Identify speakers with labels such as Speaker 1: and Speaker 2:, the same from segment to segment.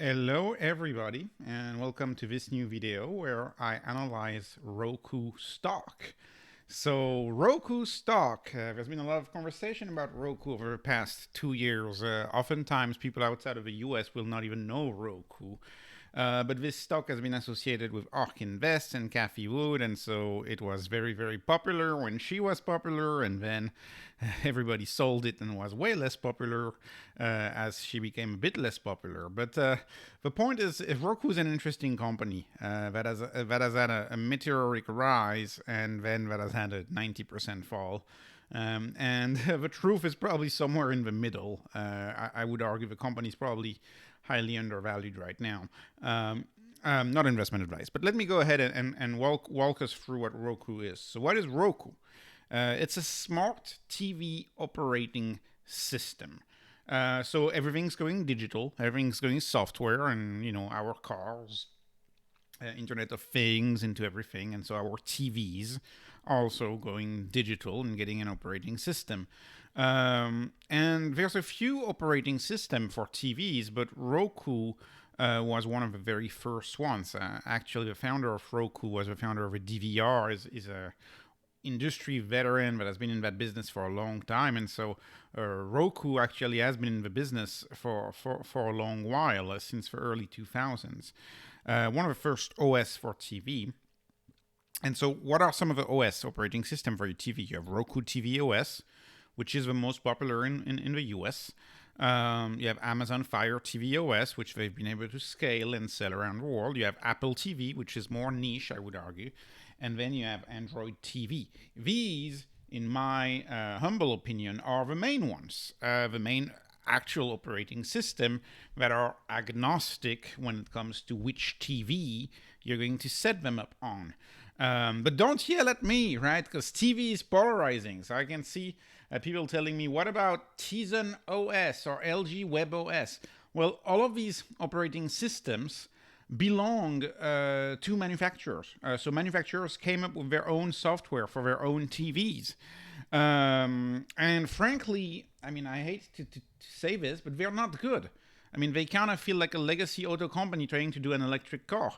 Speaker 1: Hello everybody and welcome to this new video where I analyze Roku stock. So Roku stock, there's been a lot of conversation about Roku over the past 2 years. Oftentimes people outside of the US will not even know Roku. But this stock has been associated with ARK Invest and Kathy Wood, and so it was very, very popular when she was popular, and then everybody sold it and was way less popular as she became a bit less popular. But the point is, Roku is an interesting company that has had a meteoric rise and then that has had a 90% fall. And the truth is probably somewhere in the middle. I would argue the company is probably highly undervalued right now. Not investment advice, but let me go ahead and walk us through what Roku is. So what is Roku? It's a smart TV operating system. So everything's going digital, everything's going software, and our cars, Internet of Things into everything, and so our TVs also going digital and getting an operating system. And there's a few operating systems for TVs, but Roku was one of the very first ones. Actually, the founder of Roku was the founder of a DVR, is a industry veteran that has been in that business for a long time, and so Roku actually has been in the business for a long while, since the early 2000s. One of the first OS for TV. And so what are some of the OS operating system for your TV? You have Roku TV OS, which is the most popular in the US. You have Amazon Fire TV OS, which they've been able to scale and sell around the world. You have Apple TV, which is more niche, I would argue. And then you have Android TV. These, in my humble opinion, are the main ones, the main actual operating system that are agnostic when it comes to which TV you're going to set them up on. But don't yell at me, right? Because TV is polarizing. So I can see people telling me, what about Tizen OS or LG Web OS? Well, all of these operating systems belong to manufacturers. So manufacturers came up with their own software for their own TVs. And frankly, I mean, I hate to say this, but they're not good. I mean, they kind of feel like a legacy auto company trying to do an electric car.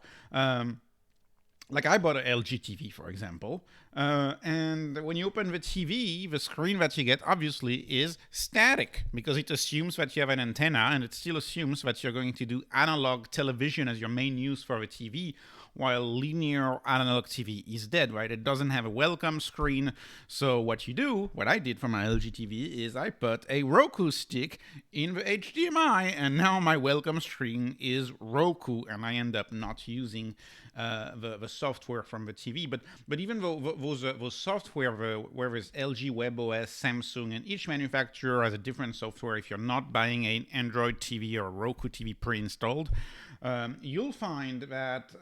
Speaker 1: Like I bought an LG TV, for example, and when you open the TV, the screen that you get obviously is static because it assumes that you have an antenna, and it still assumes that you're going to do analog television as your main use for a TV, while linear analog TV is dead, right? It doesn't have a welcome screen. So what I did for my LG TV is I put a Roku stick in the HDMI, and now my welcome screen is Roku, and I end up not using the software from the TV. But even though those software, where there's LG Web OS, Samsung, and each manufacturer has a different software. If you're not buying an Android TV or a Roku TV pre-installed, you'll find that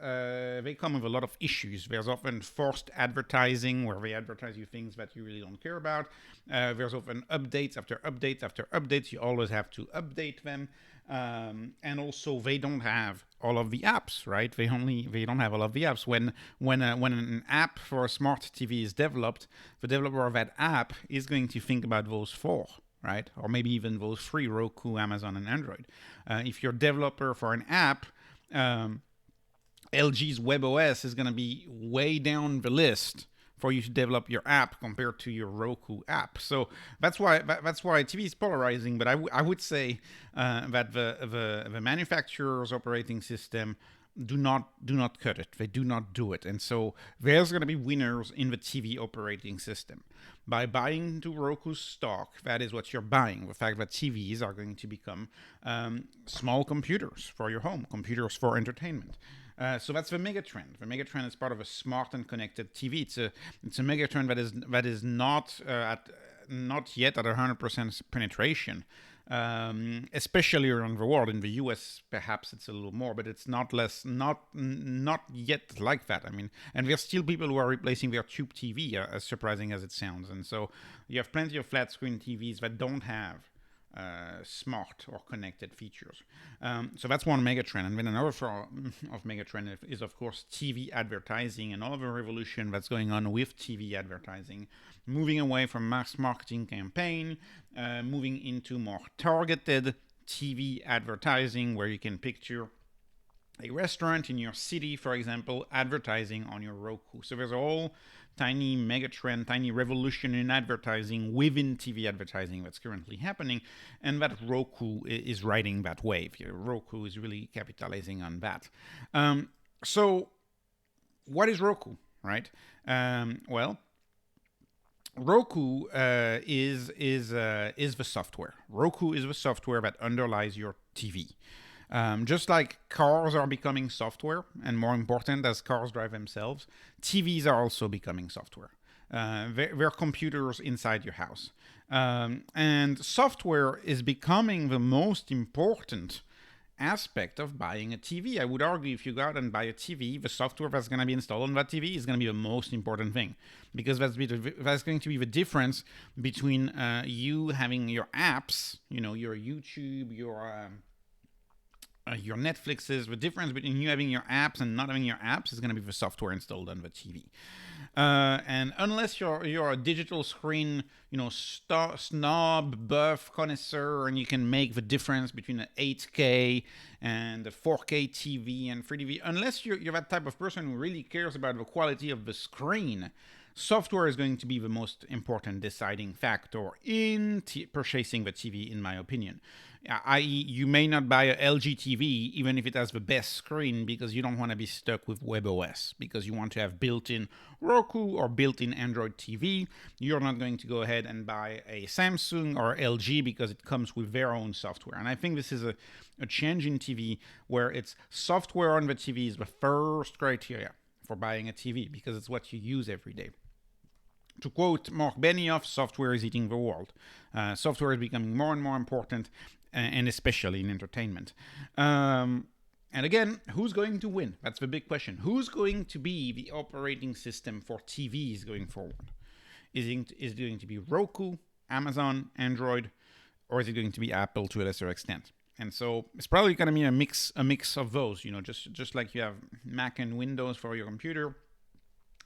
Speaker 1: they come with a lot of issues. There's often forced advertising where they advertise you things that you really don't care about. There's often updates after updates after updates. You always have to update them. And also they don't have all of the apps, right? They don't have all of the apps. When an app for a smart TV is developed, the developer of that app is going to think about those four, right? Or maybe even those three: Roku, Amazon, and Android. If you're a developer for an app, LG's WebOS is going to be way down the list for you to develop your app compared to your Roku app. So that's why TV is polarizing. But I would say that the manufacturer's operating system do not cut it. They do not do it. And so there's going to be winners in the TV operating system. By buying into Roku stock, that is what you're buying. The fact that TVs are going to become small computers for your home, computers for entertainment. So that's the megatrend. The megatrend is part of a smart and connected TV. It's a megatrend that is not yet at 100% penetration, especially around the world. In the US, perhaps it's a little more, but it's not yet like that. I mean, and there's still people who are replacing their tube TV, as surprising as it sounds. And so you have plenty of flat screen TVs that don't have smart or connected features. So that's one megatrend. And then another form of megatrend is, of course, TV advertising and all of the revolution that's going on with TV advertising, moving away from mass marketing campaign, moving into more targeted TV advertising, where you can picture a restaurant in your city, for example, advertising on your Roku. So there's a whole tiny megatrend, tiny revolution in advertising within TV advertising that's currently happening, and that Roku is riding that wave. Roku is really capitalizing on that. So what is Roku, right? Well, Roku is the software. Roku is the software that underlies your TV. Just like cars are becoming software, and more important as cars drive themselves, TVs are also becoming software. They're computers inside your house. And software is becoming the most important aspect of buying a TV. I would argue if you go out and buy a TV, the software that's going to be installed on that TV is going to be the most important thing, because that's going to be the difference between you having your apps, your YouTube, your Netflixes. The difference between you having your apps and not having your apps is going to be the software installed on the TV. And unless you're a digital screen, snob, buff, connoisseur, and you can make the difference between an 8K and a 4K TV and 3D, unless you're that type of person who really cares about the quality of the screen, software is going to be the most important deciding factor in purchasing the TV, in my opinion. I.e., you may not buy a LG TV even if it has the best screen, because you don't want to be stuck with WebOS, because you want to have built-in Roku or built-in Android TV. You're not going to go ahead and buy a Samsung or LG because it comes with their own software. And I think this is a change in TV, where it's software on the TV is the first criteria for buying a TV, because it's what you use every day. To quote Mark Benioff, software is eating the world. Software is becoming more and more important, and especially in entertainment. And again, who's going to win? That's the big question. Who's going to be the operating system for TVs going forward? Is it going to be Roku, Amazon, Android, or is it going to be Apple to a lesser extent? And so it's probably going to be a mix of those. Just like you have Mac and Windows for your computer,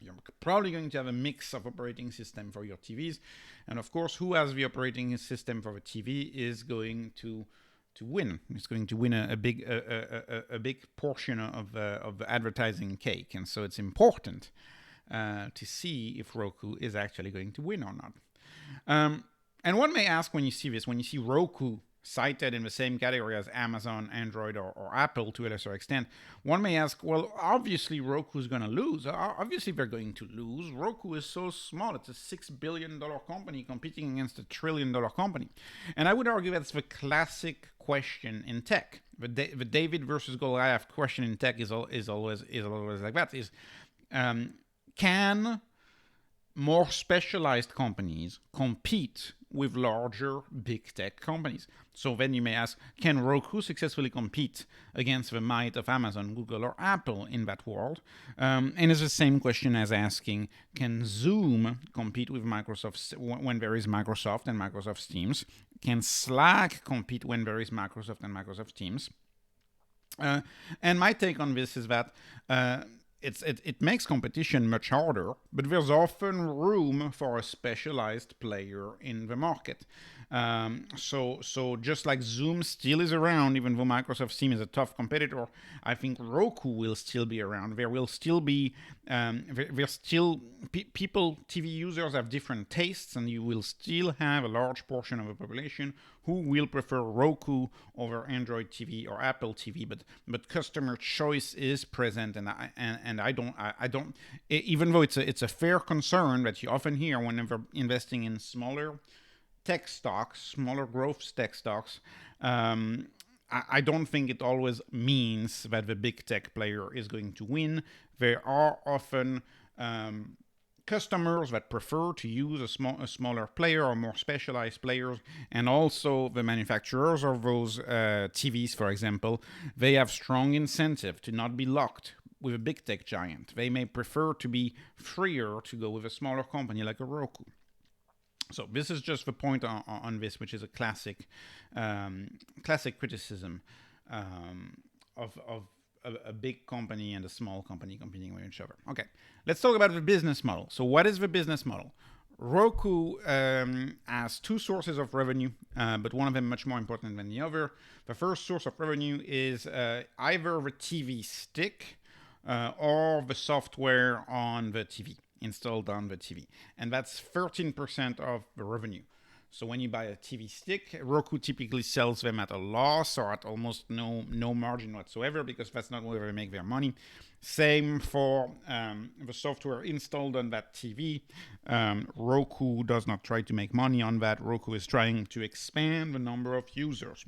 Speaker 1: you're probably going to have a mix of operating system for your TVs. And of course, who has the operating system for the TV is going to win. It's going to win a big portion of the advertising cake. And so it's important to see if Roku is actually going to win or not. And one may ask, when you see this, when you see Roku cited in the same category as Amazon, Android, or Apple to a lesser extent, one may ask, well, obviously Roku's going to lose. Obviously they're going to lose. Roku is so small. It's a $6 billion company competing against a $1 trillion company. And I would argue that's the classic question in tech. The David versus Goliath question in tech is always like that. Can more specialized companies compete with larger big tech companies? So then you may ask, can Roku successfully compete against the might of Amazon, Google, or Apple in that world? And it's the same question as asking, can Zoom compete with Microsoft when there is Microsoft and Microsoft Teams? Can Slack compete when there is Microsoft and Microsoft Teams? And my take on this is that it makes competition much harder, but there's often room for a specialized player in the market. So just like Zoom still is around, even though Microsoft Teams is a tough competitor, I think Roku will still be around. There will still be, people, TV users have different tastes, and you will still have a large portion of the population who will prefer Roku over Android TV or Apple TV, but customer choice is present, and I don't even though it's a fair concern that you often hear whenever investing in smaller tech stocks, smaller growth tech stocks, I don't think it always means that the big tech player is going to win. There are often customers that prefer to use a smaller player or more specialized players, and also the manufacturers of those TVs, for example, they have strong incentive to not be locked with a big tech giant. They may prefer to be freer to go with a smaller company like a Roku. So this is just the point on this, which is a classic criticism of a big company and a small company competing with each other. Okay, let's talk about the business model. So what is the business model? Roku has two sources of revenue, but one of them much more important than the other. The first source of revenue is either the TV stick or the software on the TV, installed on the TV. And that's 13% of the revenue. So when you buy a TV stick, Roku typically sells them at a loss or at almost no margin whatsoever, because that's not where they make their money. Same for the software installed on that TV. Roku does not try to make money on that. Roku is trying to expand the number of users.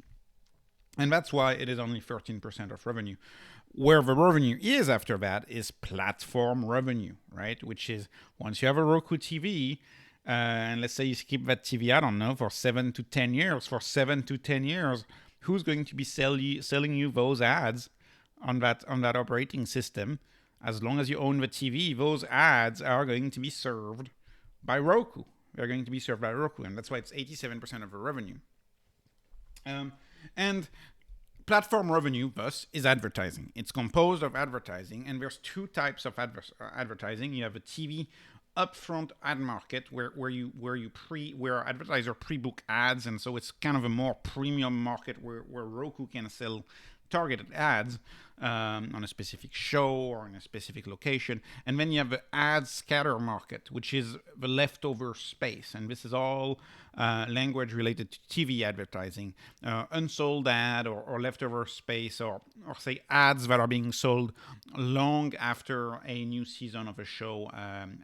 Speaker 1: And that's why it is only 13% of revenue. Where the revenue is after that is platform revenue, right? Which is once you have a Roku TV, and let's say you keep that TV, I don't know, for 7 to 10 years. For 7 to 10 years, who's going to be selling you those ads on that operating system? As long as you own the TV, those ads are going to be served by Roku. They're going to be served by Roku, and that's why it's 87% of the revenue. And platform revenue, thus, is advertising. It's composed of advertising, and there's two types of advertising. You have a TV upfront ad market where advertiser pre-book ads, and so it's kind of a more premium market where Roku can sell targeted ads on a specific show or in a specific location. And then you have the ad scatter market, which is the leftover space. And this is all language related to TV advertising, unsold ad or leftover space, or say ads that are being sold long after a new season of a show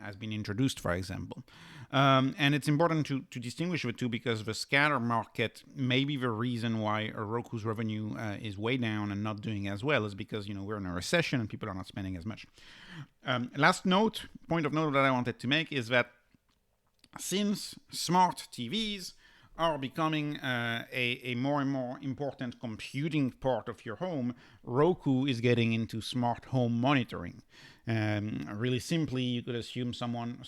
Speaker 1: has been introduced, for example. And it's important to distinguish the two, because the scatter market may be the reason why Roku's revenue is way down and not doing as well, is because we're in a recession and people are not spending as much. Last point of note that I wanted to make is that since smart TVs are becoming a more and more important computing part of your home, Roku is getting into smart home monitoring. Really simply, you could assume someone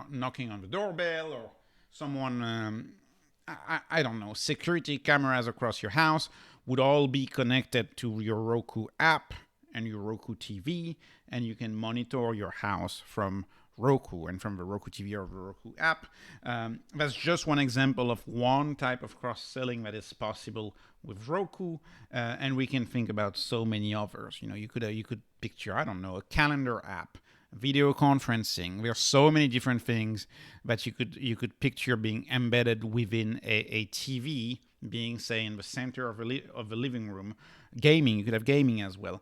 Speaker 1: knocking on the doorbell, or someone, I don't know, security cameras across your house would all be connected to your Roku app and your Roku TV, and you can monitor your house from Roku and from the Roku TV or the Roku app. That's just one example of one type of cross-selling that is possible with Roku, and we can think about so many others. You could picture, I don't know, a calendar app, video conferencing. There are so many different things that you could picture being embedded within a TV, being, say, in the center of the living room. Gaming, you could have gaming as well.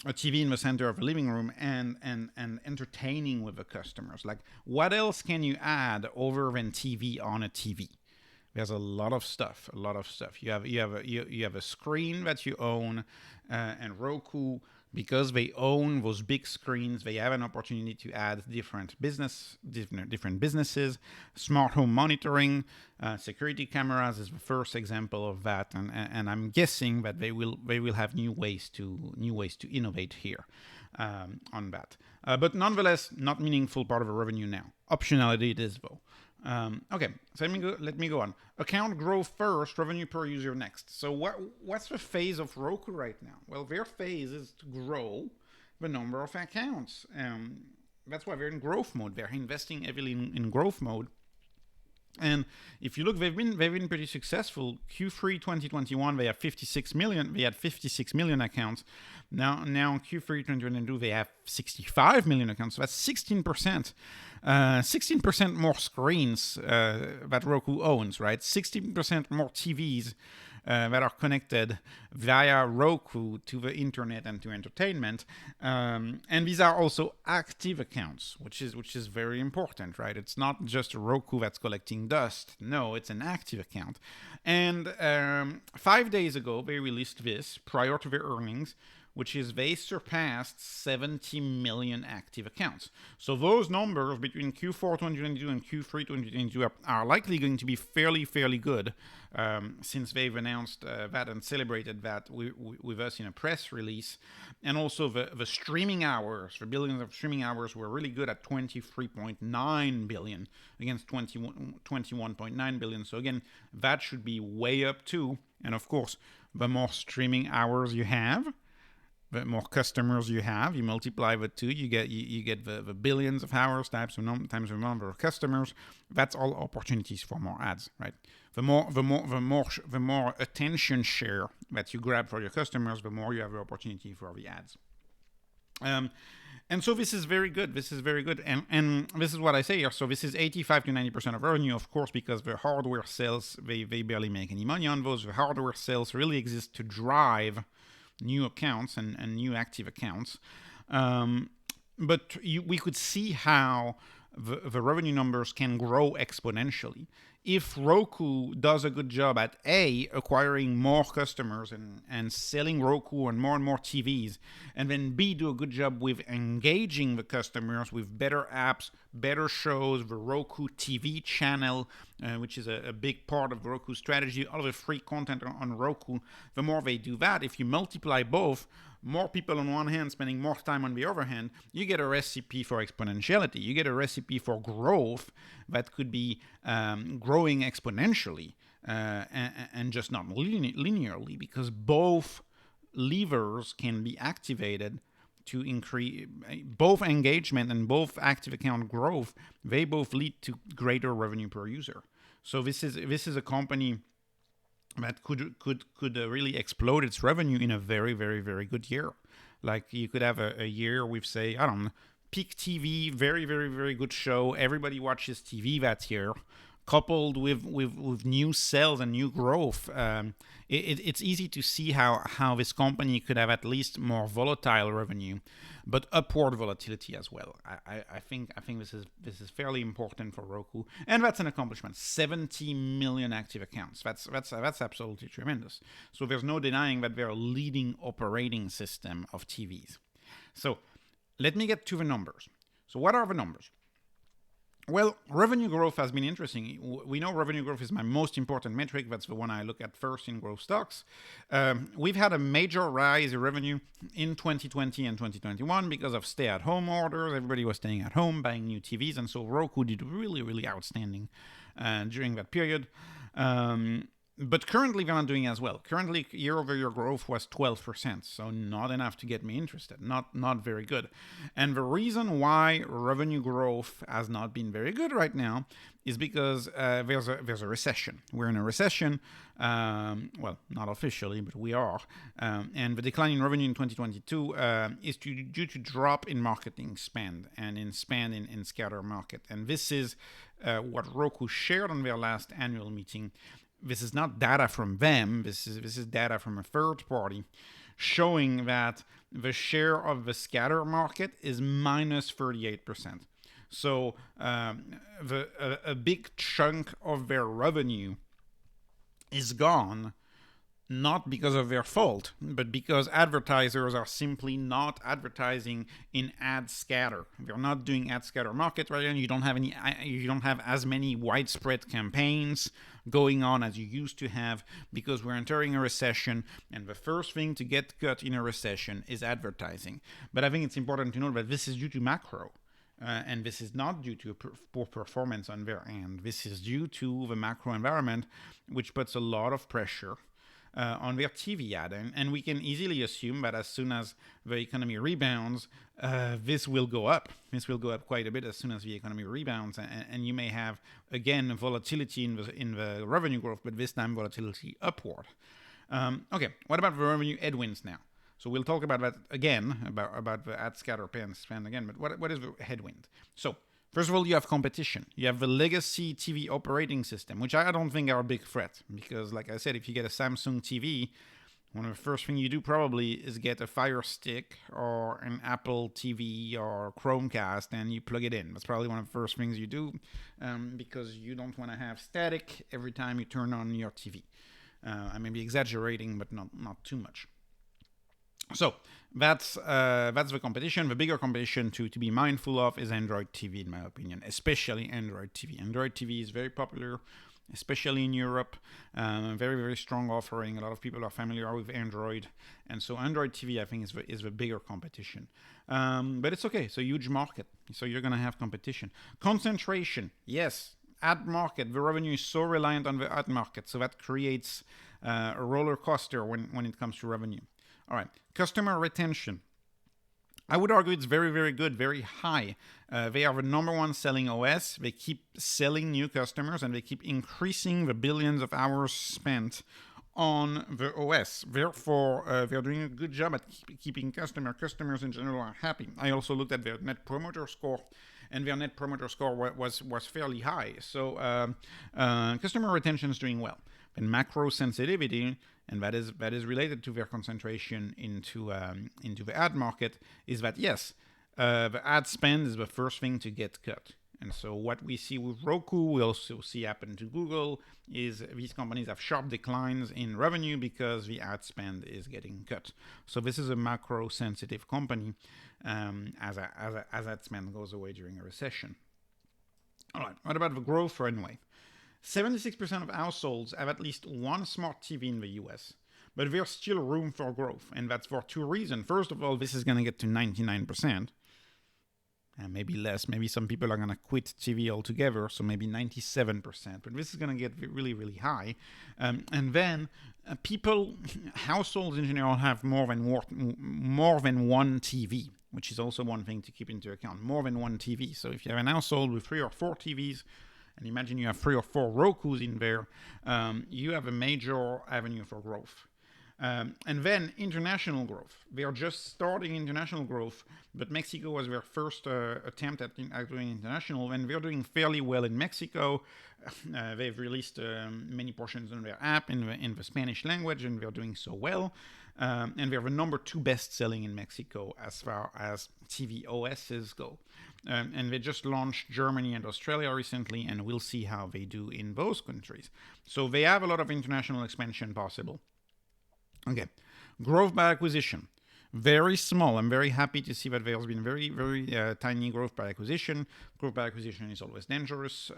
Speaker 1: A TV in the center of the living room, and entertaining with the customers. Like, what else can you add over than TV on a TV? There's a lot of stuff. You have a screen that you own, and Roku, because they own those big screens, they have an opportunity to add different businesses. Smart home monitoring, security cameras is the first example of that, and I'm guessing that they will have new ways to innovate here on that. But nonetheless, not meaningful part of the revenue now. Optionality it is, though. Okay, so let me go on. Account growth first, revenue per user next. So what's the phase of Roku right now? Well, their phase is to grow the number of accounts. That's why they're in growth mode. They're investing heavily in growth mode. And if you look, they've been pretty successful. Q3 2021, they had 56 million accounts. Now Q3 2022, they have 65 million accounts. So that's 16%. 16% more screens that Roku owns, right? 16% more TVs that are connected via Roku to the internet and to entertainment. And these are also active accounts, which is very important, right? It's not just Roku that's collecting dust. No, it's an active account. And 5 days ago, they released this prior to their earnings, which is they surpassed 70 million active accounts. So those numbers between Q4 2022 and Q3 2022 are likely going to be fairly good, since they've announced that and celebrated that with us in a press release. And also the streaming hours, the billions of streaming hours were really good at 23.9 billion against 21.9 billion. So again, that should be way up too. And of course, the more streaming hours you have, the more customers you have, you multiply the two, you get the billions of hours times the number of customers. That's all opportunities for more ads, right? The more attention share that you grab for your customers, the more you have the opportunity for the ads. And so this is very good. This is very good. And this is what I say here. So this is 85 to 90% of revenue, of course, because the hardware sales, they barely make any money on those. The hardware sales really exist to drive new accounts and new active accounts. But we could see how the revenue numbers can grow exponentially. If Roku does a good job at A, acquiring more customers and selling Roku and more TVs, and then B, do a good job with engaging the customers with better apps, better shows, the Roku TV channel, which is a big part of Roku's strategy, all of the free content on Roku, the more they do that, if you multiply both, more people on one hand spending more time on the other hand, you get a recipe for exponentiality. You get a recipe for growth that could be growing exponentially and just not linearly, because both levers can be activated to increase both engagement and both active account growth. They both lead to greater revenue per user. So this is a company that could really explode its revenue in a very, very, very good year. Like you could have a year with, say, I don't know, peak TV, very, very, very good show. Everybody watches TV that year, coupled with new sales and new growth. It's easy to see how this company could have at least more volatile revenue, but upward volatility as well. I think this is fairly important for Roku, and that's an accomplishment. 70 million active accounts. That's absolutely tremendous. So there's no denying that they're a leading operating system of TVs. So let me get to the numbers. So what are the numbers? Well, revenue growth has been interesting. We know revenue growth is my most important metric. That's the one I look at first in growth stocks. We've had a major rise in revenue in 2020 and 2021 because of stay-at-home orders. Everybody was staying at home, buying new TVs, and so Roku did really, really outstanding during that period. But currently, they're not doing as well. Currently, year-over-year growth was 12%, so not enough to get me interested. Not very good. And the reason why revenue growth has not been very good right now is because there's a recession. We're in a recession. Well, not officially, but we are. And the decline in revenue in 2022 is due to drop in marketing spend and in spend in scatter market. And this is what Roku shared on their last annual meeting. This is not data from them. This is data from a third party showing that the share of the scatter market is minus 38%. So a big chunk of their revenue is gone, not because of their fault, but because advertisers are simply not advertising in ad scatter. They're not doing ad scatter market right now. You don't have as many widespread campaigns going on as you used to have because we're entering a recession, and the first thing to get cut in a recession is advertising. But I think it's important to know that this is due to macro. And this is not due to poor performance on their end. This is due to the macro environment, which puts a lot of pressure on their TV ad. And we can easily assume that as soon as the economy rebounds, this will go up. This will go up quite a bit as soon as the economy rebounds. And you may have, again, volatility in the revenue growth, but this time volatility upward. Okay, what about the revenue headwinds now? So we'll talk about that again, about the ad scatter spend again. But what is the headwind? So first of all, you have competition. You have the legacy TV operating system, which I don't think are a big threat. Because like I said, if you get a Samsung TV, one of the first things you do probably is get a Fire Stick or an Apple TV or Chromecast and you plug it in. That's probably one of the first things you do because you don't want to have static every time you turn on your TV. I may be exaggerating, but not too much. So that's the competition. The bigger competition to be mindful of is Android TV, in my opinion, especially Android TV. Android TV is very popular, especially in Europe. Very, very strong offering. A lot of people are familiar with Android. And so Android TV, I think, is the bigger competition. But it's okay. It's a huge market. So you're going to have competition. Concentration. Yes. Ad market. The revenue is so reliant on the ad market. So that creates a roller coaster when it comes to revenue. All right, customer retention. I would argue it's very, very good, very high. They are the number one selling OS. They keep selling new customers and they keep increasing the billions of hours spent on the OS. Therefore, they're doing a good job at keeping customers. Customers in general are happy. I also looked at their Net Promoter Score, and their Net Promoter Score was fairly high. So customer retention is doing well. And macro sensitivity, and that is related to their concentration into the ad market, is that yes, the ad spend is the first thing to get cut. And so what we see with Roku, we also see happen to Google, is these companies have sharp declines in revenue because the ad spend is getting cut. So this is a macro-sensitive company as ad spend goes away during a recession. All right, what about the growth runway? 76% of households have at least one smart TV in the US, but there's still room for growth, and that's for two reasons. First of all, this is going to get to 99%, and maybe less. Maybe some people are going to quit TV altogether, so maybe 97%, but this is going to get really, really high. And then households in general have more than one TV, which is also one thing to keep into account, more than one TV. So if you have an household with 3 or 4 TVs, and imagine you have 3 or 4 Rokus in there, you have a major avenue for growth. And then international growth. They are just starting international growth, but Mexico was their first attempt at doing international, and they're doing fairly well in Mexico. They've released many portions of their app in the Spanish language, and they're doing so well. And they're the number 2 best-selling in Mexico as far as TV OSs go. And they just launched Germany and Australia recently, and we'll see how they do in those countries. So they have a lot of international expansion possible. Okay, growth by acquisition. Very small. I'm very happy to see that there's been very, very tiny growth by acquisition. Growth by acquisition is always dangerous.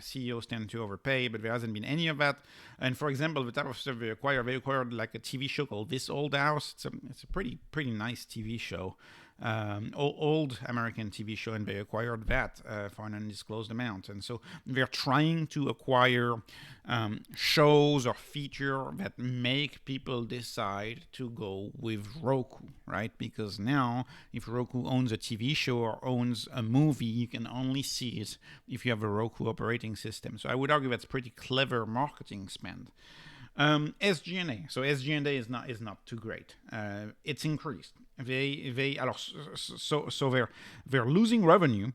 Speaker 1: CEOs tend to overpay, but there hasn't been any of that. And for example, the type of stuff they acquired like a TV show called This Old House. It's a pretty nice TV show. Old American TV show, and they acquired that for an undisclosed amount. And so they're trying to acquire shows or features that make people decide to go with Roku, right? Because now, if Roku owns a TV show or owns a movie, you can only see it if you have a Roku operating system. So I would argue that's pretty clever marketing spend. SG&A. So SG&A is not too great. It's increased. They're losing revenue,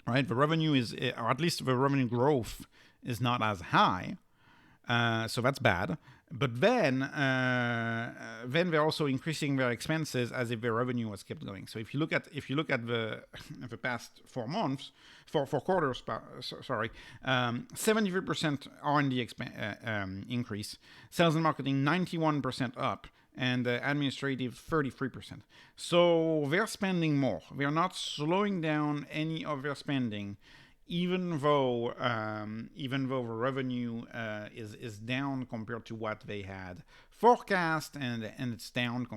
Speaker 1: right? The revenue is, or at least the revenue growth is not as high. So that's bad. But then they're also increasing their expenses as if their revenue was kept going. So if you look at the past 4 quarters, 73% R&D increase, sales and marketing 91% up, and administrative 33%. So they're spending more. They're not slowing down any of their spending, even though the revenue is down compared to what they had forecast, and it's down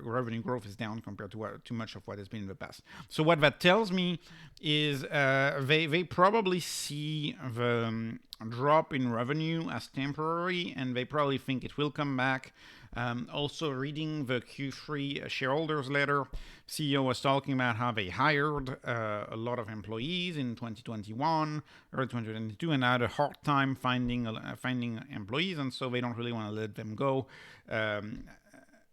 Speaker 1: revenue growth is down compared to much of what has been in the past. So what that tells me is they probably see the drop in revenue as temporary, and they probably think it will come back. Also reading the Q3 shareholders letter, CEO was talking about how they hired a lot of employees in 2021 or 2022 and had a hard time finding employees, and so they don't really want to let them go.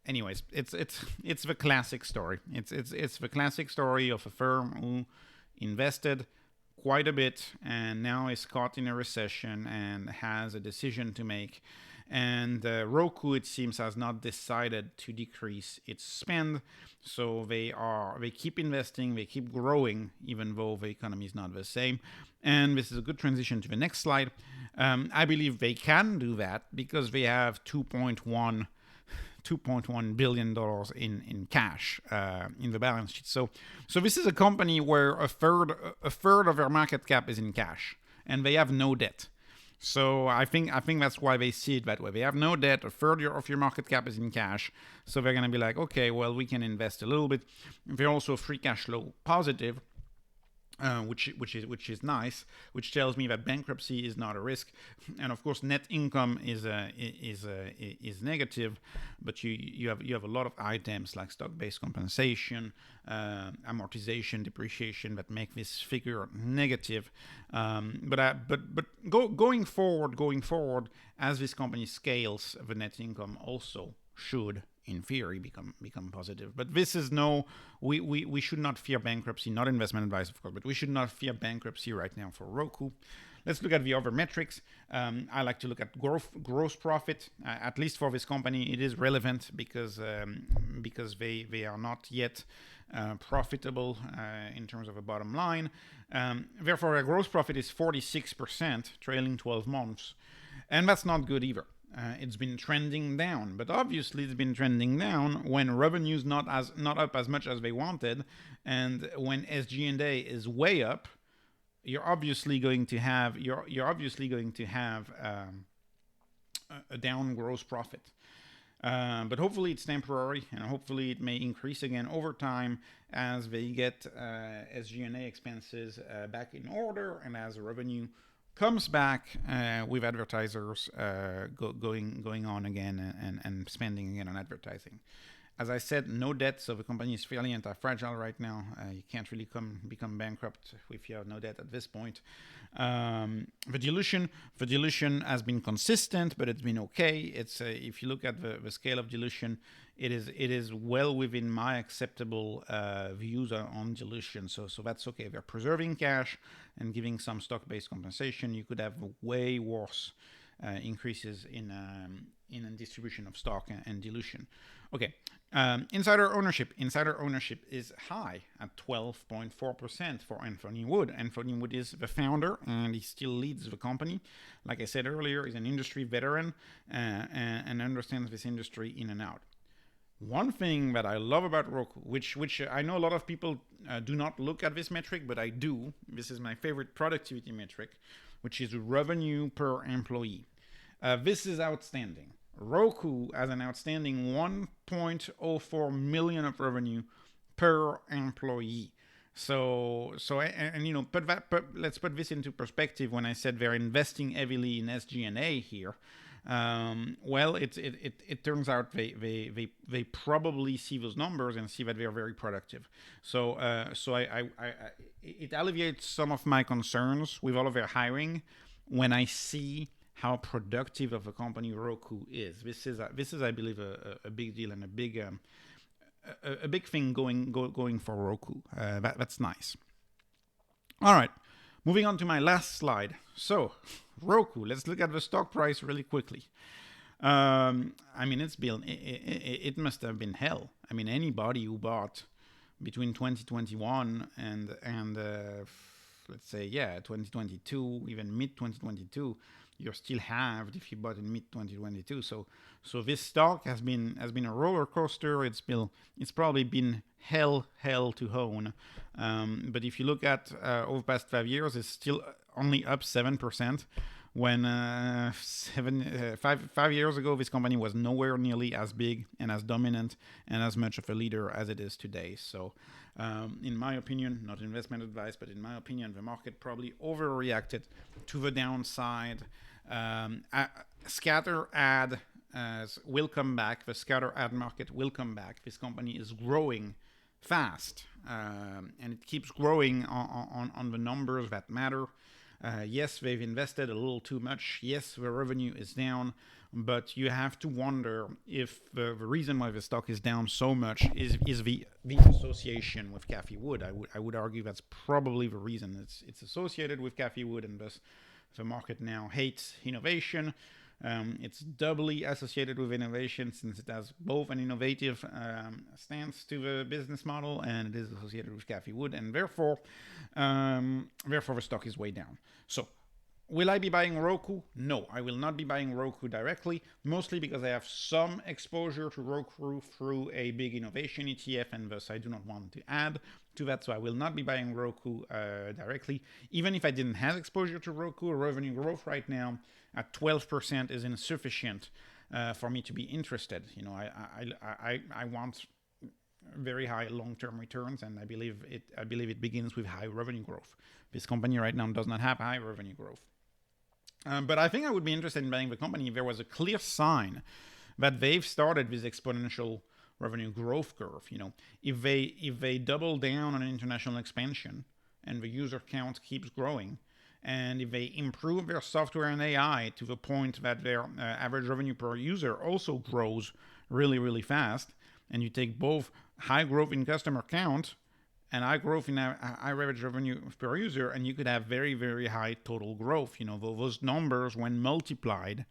Speaker 1: Anyways, it's the classic story. It's the classic story of a firm who invested quite a bit and now is caught in a recession and has a decision to make. And Roku, it seems, has not decided to decrease its spend, so they keep investing, they keep growing, even though the economy is not the same. And this is a good transition to the next slide. I believe they can do that because they have $2.1 billion in cash in the balance sheet. So this is a company where a third of their market cap is in cash, and they have no debt. So I think that's why they see it that way. They have no debt. A third of your market cap is in cash. So they're going to be like, okay, well, we can invest a little bit. They're also free cash flow positive. which is nice, which tells me that bankruptcy is not a risk, and of course net income is negative, but you have a lot of items like stock-based compensation, amortization, depreciation that make this figure negative. Going forward, as this company scales, the net income also should in theory become positive. But this is we should not fear bankruptcy, not investment advice of course, but we should not fear bankruptcy right now for Roku. Let's look at the other metrics. I like to look at gross profit. At least for this company it is relevant because they are not yet profitable in terms of a bottom line. Therefore, a gross profit is 46% trailing 12 months, and that's not good either. It's been trending down, but obviously it's been trending down when revenue's not up as much as they wanted, and when SG&A is way up, you're obviously going to have a down gross profit. But hopefully it's temporary, and hopefully it may increase again over time as they get SG&A expenses back in order, and as revenue comes back with advertisers going on again and spending again on advertising. As I said, no debt, so the company is fairly anti-fragile right now. You can't really become bankrupt if you have no debt at this point. The dilution has been consistent, but it's been okay. It's if you look at the scale of dilution, it is well within my acceptable views on dilution. So that's okay. They're preserving cash and giving some stock-based compensation. You could have way worse increases in distribution of stock and dilution. Okay, insider ownership is high at 12.4% for Anthony Wood. Anthony Wood is the founder, and he still leads the company. Like I said earlier, he's an industry veteran and understands this industry in and out. One thing that I love about Roku, which I know a lot of people do not look at this metric, but I do. This is my favorite productivity metric, which is revenue per employee. This is outstanding. Roku has an outstanding 1.04 million of revenue per employee. So let's put this into perspective. When I said they're investing heavily in SG&A here, well, it turns out they probably see those numbers and see that they are very productive. So it alleviates some of my concerns with all of their hiring when I see how productive of a company Roku is. This is I believe a big deal and a big thing going for Roku. That's nice. All right, moving on to my last slide. So Roku, let's look at the stock price really quickly. I mean, it must have been hell. I mean, anybody who bought between 2021 and let's say 2022, even mid 2022, you're still halved if you bought in mid 2022. So this stock has been a roller coaster. It's probably been hell to hone. But if you look at over the past 5 years, it's still only up 7%. When 5 years ago, this company was nowhere nearly as big and as dominant and as much of a leader as it is today. So, in my opinion, not investment advice, but in my opinion, the market probably overreacted to the downside. Scatter ad will come back. The scatter ad market will come back. This company is growing fast, and it keeps growing on the numbers that matter. Yes, they've invested a little too much. Yes, the revenue is down, but you have to wonder if the reason why the stock is down so much is the association with Cathie Wood. I would argue that's probably the reason. It's associated with Cathie Wood, and thus the market now hates innovation. It's doubly associated with innovation since it has both an innovative stance to the business model and it is associated with Cathie Wood, and therefore the stock is way down. So, will I be buying Roku? No, I will not be buying Roku directly, mostly because I have some exposure to Roku through a big innovation ETF, and thus I do not want to add to that, so I will not be buying Roku directly. Even if I didn't have exposure to Roku, revenue growth right now at 12% is insufficient for me to be interested. You know, I want very high long-term returns, and I believe it begins with high revenue growth. This company right now does not have high revenue growth. But I think I would be interested in buying the company if there was a clear sign that they've started this exponential revenue growth curve. If they double down on international expansion and the user count keeps growing, and if they improve their software and AI to the point that their average revenue per user also grows really, really fast, and you take both high growth in customer count and high growth in high average revenue per user, and you could have very, very high total growth. Those numbers, when multiplied,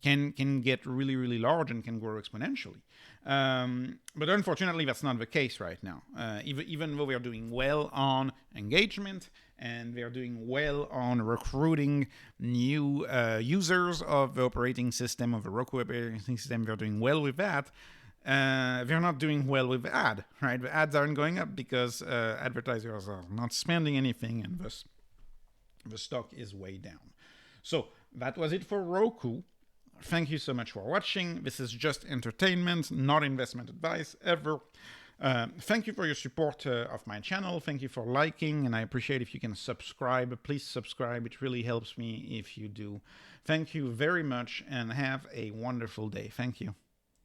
Speaker 1: can get really, really large and can grow exponentially. But unfortunately, that's not the case right now. Even though we are doing well on engagement and they're doing well on recruiting new users of the operating system, of the Roku operating system, they're doing well with that. They're not doing well with ad, right? The ads aren't going up because advertisers are not spending anything, and thus the stock is way down. So that was it for Roku. Thank you so much for watching. This is just entertainment, not investment advice ever. Thank you for your support of my channel. Thank you for liking, and I appreciate if you can subscribe. Please subscribe. It really helps me if you do. Thank you very much, and have a wonderful day. Thank you.